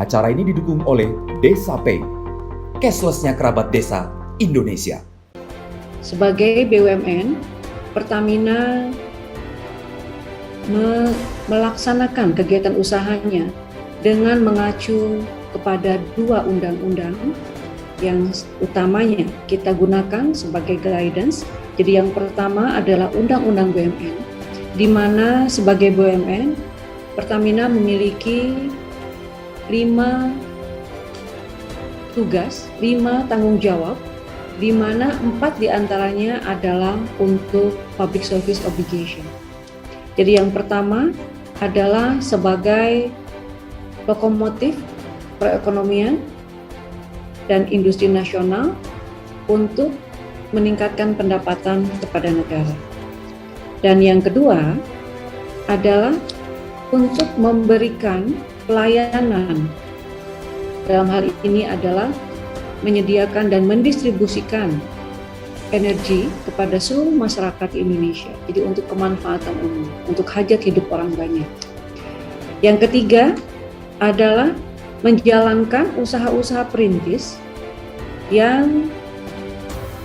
Acara ini didukung oleh Desa Pay, cashless-nya kerabat desa Indonesia. Sebagai BUMN, Pertamina melaksanakan kegiatan usahanya dengan mengacu kepada dua undang-undang yang utamanya kita gunakan sebagai guidance. Jadi yang pertama adalah Undang-Undang BUMN, di mana sebagai BUMN, Pertamina memiliki 5 tugas, 5 tanggung jawab, di mana 4 diantaranya adalah untuk public service obligation. Jadi yang pertama adalah sebagai lokomotif perekonomian dan industri nasional untuk meningkatkan pendapatan kepada negara. Dan yang kedua adalah untuk memberikan pelayanan. Dalam hal ini adalah menyediakan dan mendistribusikan energi kepada seluruh masyarakat Indonesia. Jadi untuk kemanfaatan umum, untuk hajat hidup orang banyak. Yang ketiga adalah menjalankan usaha-usaha perintis yang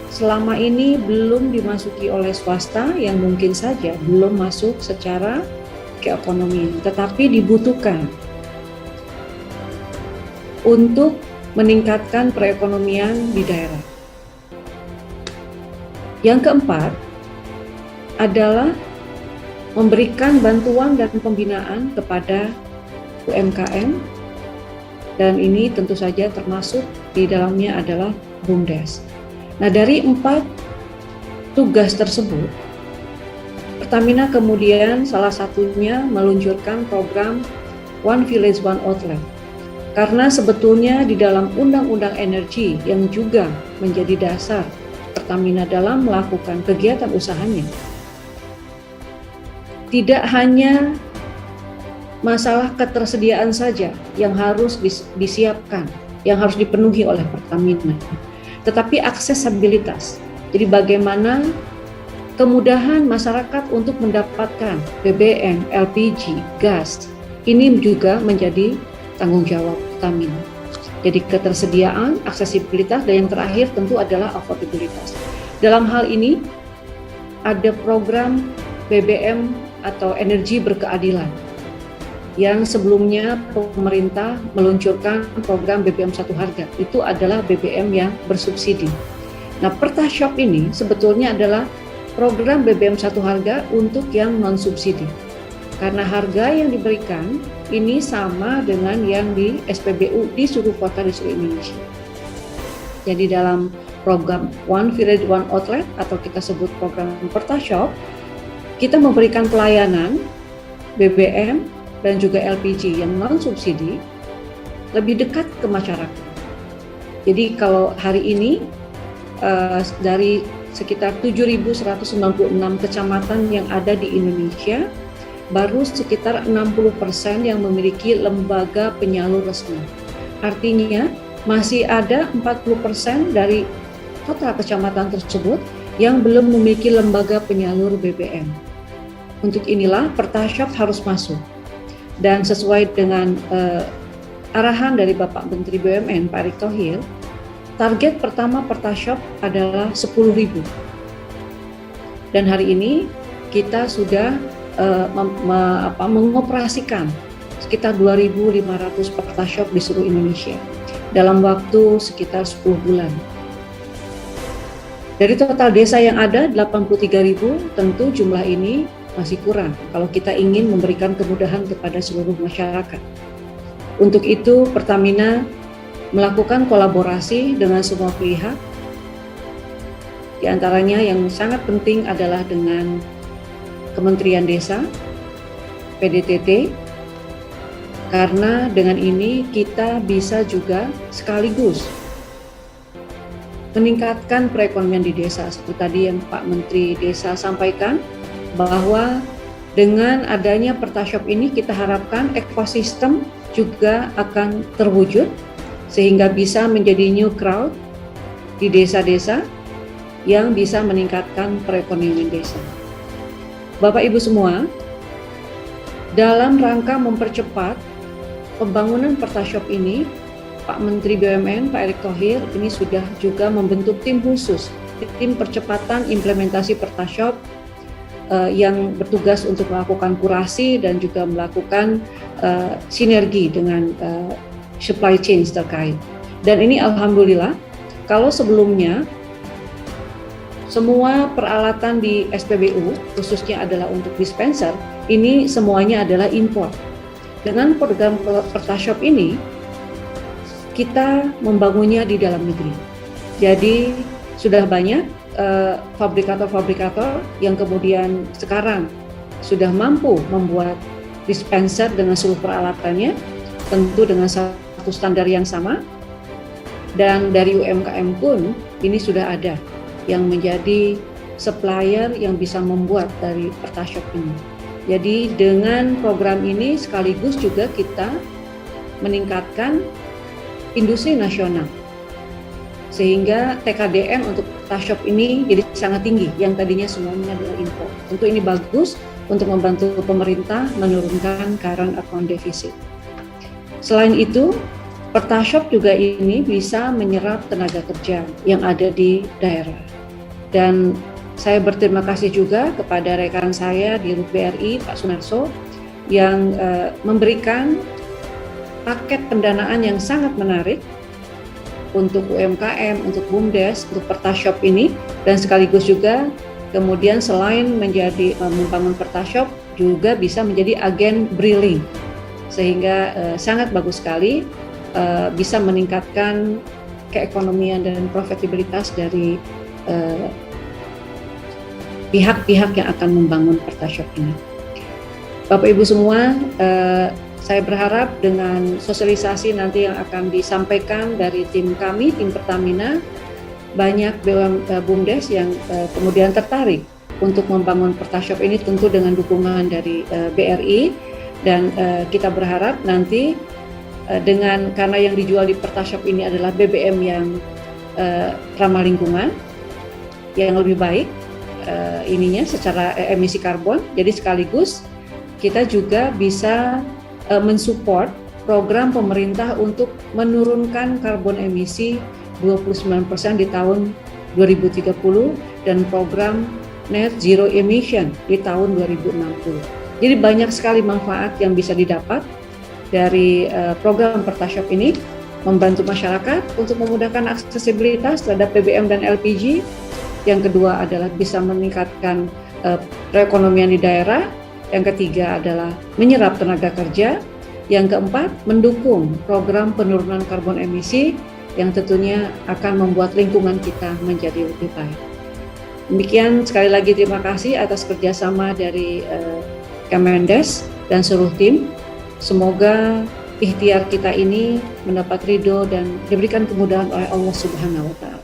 selama ini belum dimasuki oleh swasta, yang mungkin saja belum masuk secara keekonomian, tetapi dibutuhkan untuk meningkatkan perekonomian di daerah. Yang keempat adalah memberikan bantuan dan pembinaan kepada UMKM, dan ini tentu saja termasuk di dalamnya adalah BUMDes. Nah, dari 4 tugas tersebut, Pertamina kemudian salah satunya meluncurkan program One Village One Outlet. Karena sebetulnya di dalam Undang-Undang Energi yang juga menjadi dasar Pertamina dalam melakukan kegiatan usahanya, tidak hanya masalah ketersediaan saja yang harus disiapkan, yang harus dipenuhi oleh Pertamina, tetapi aksesibilitas. Jadi bagaimana kemudahan masyarakat untuk mendapatkan BBM, LPG, gas, ini juga menjadi tanggung jawab Pertamina. Jadi ketersediaan, aksesibilitas, dan yang terakhir tentu adalah affordabilitas. Dalam hal ini ada program BBM atau energi berkeadilan yang sebelumnya pemerintah meluncurkan program BBM satu harga. Itu adalah BBM yang bersubsidi. Nah, Pertashop ini sebetulnya adalah program BBM satu harga untuk yang non subsidi. Karena harga yang diberikan ini sama dengan yang di SPBU di seluruh kota di seluruh Indonesia. Jadi dalam program One Village One Outlet atau kita sebut program Pertashop, kita memberikan pelayanan BBM dan juga LPG yang non subsidi lebih dekat ke masyarakat. Jadi kalau hari ini dari sekitar 7.196 kecamatan yang ada di Indonesia, baru sekitar 60% yang memiliki lembaga penyalur resmi. Artinya masih ada 40% dari total kecamatan tersebut yang belum memiliki lembaga penyalur BBM. Untuk inilah Pertashop harus masuk. Dan sesuai dengan arahan dari Bapak Menteri BUMN Pak Erick Thohir, target pertama Pertashop adalah 10.000. Dan hari ini kita sudah mengoperasikan sekitar 2.500 Pertashop di seluruh Indonesia dalam waktu sekitar 10 bulan. Dari total desa yang ada 83.000, tentu jumlah ini masih kurang kalau kita ingin memberikan kemudahan kepada seluruh masyarakat. Untuk itu Pertamina melakukan kolaborasi dengan semua pihak. Di antaranya yang sangat penting adalah dengan Kementerian Desa, PDTT, karena dengan ini kita bisa juga sekaligus meningkatkan perekonomian di desa. Seperti tadi yang Pak Menteri Desa sampaikan, bahwa dengan adanya Pertashop ini kita harapkan ekosistem juga akan terwujud sehingga bisa menjadi new crowd di desa-desa yang bisa meningkatkan perekonomian desa. Bapak Ibu semua, dalam rangka mempercepat pembangunan Pertashop ini, Pak Menteri BUMN, Pak Erick Thohir, ini sudah juga membentuk tim khusus, tim percepatan implementasi Pertashop yang bertugas untuk melakukan kurasi dan juga melakukan sinergi dengan supply chain terkait. Dan ini alhamdulillah, kalau sebelumnya semua peralatan di SPBU, khususnya adalah untuk dispenser, ini semuanya adalah impor. Dengan program Pertashop ini, kita membangunnya di dalam negeri. Jadi sudah banyak fabrikator-fabrikator yang kemudian sekarang sudah mampu membuat dispenser dengan seluruh peralatannya, tentu dengan satu standar yang sama. Dan dari UMKM pun ini sudah ada yang menjadi supplier yang bisa membuat dari Pertashop ini. Jadi dengan program ini sekaligus juga kita meningkatkan industri nasional, sehingga TKDN untuk Pertashop ini jadi sangat tinggi, yang tadinya semuanya adalah impor. Tentu ini bagus untuk membantu pemerintah menurunkan current account deficit. Selain itu, Pertashop juga ini bisa menyerap tenaga kerja yang ada di daerah. Dan saya berterima kasih juga kepada rekan saya di RUT BRI, Pak Sunarso, yang memberikan paket pendanaan yang sangat menarik untuk UMKM, untuk BUMDes, untuk Pertashop ini, dan sekaligus juga kemudian selain menjadi membangun Pertashop juga bisa menjadi agen briling, sehingga sangat bagus sekali bisa meningkatkan keekonomian dan profitabilitas dari pihak-pihak yang akan membangun Pertashop ini. Bapak Ibu semua, saya berharap dengan sosialisasi nanti yang akan disampaikan dari tim kami, tim Pertamina, banyak BUMDes yang kemudian tertarik untuk membangun Pertashop ini, tentu dengan dukungan dari BRI, dan kita berharap nanti karena yang dijual di Pertashop ini adalah BBM yang ramah lingkungan, yang lebih baik ininya secara emisi karbon, jadi sekaligus kita juga bisa mensupport program pemerintah untuk menurunkan karbon emisi 29% di tahun 2030 dan program net zero emission di tahun 2060. Jadi banyak sekali manfaat yang bisa didapat dari program Pertashop ini, membantu masyarakat untuk memudahkan aksesibilitas terhadap BBM dan LPG. Yang kedua adalah bisa meningkatkan perekonomian di daerah. Yang ketiga adalah menyerap tenaga kerja. Yang keempat, mendukung program penurunan karbon emisi yang tentunya akan membuat lingkungan kita menjadi lebih baik. Demikian, sekali lagi terima kasih atas kerjasama dari Kemendes dan seluruh tim. Semoga ikhtiar kita ini mendapat ridho dan diberikan kemudahan oleh Allah Subhanahu wa Ta'ala.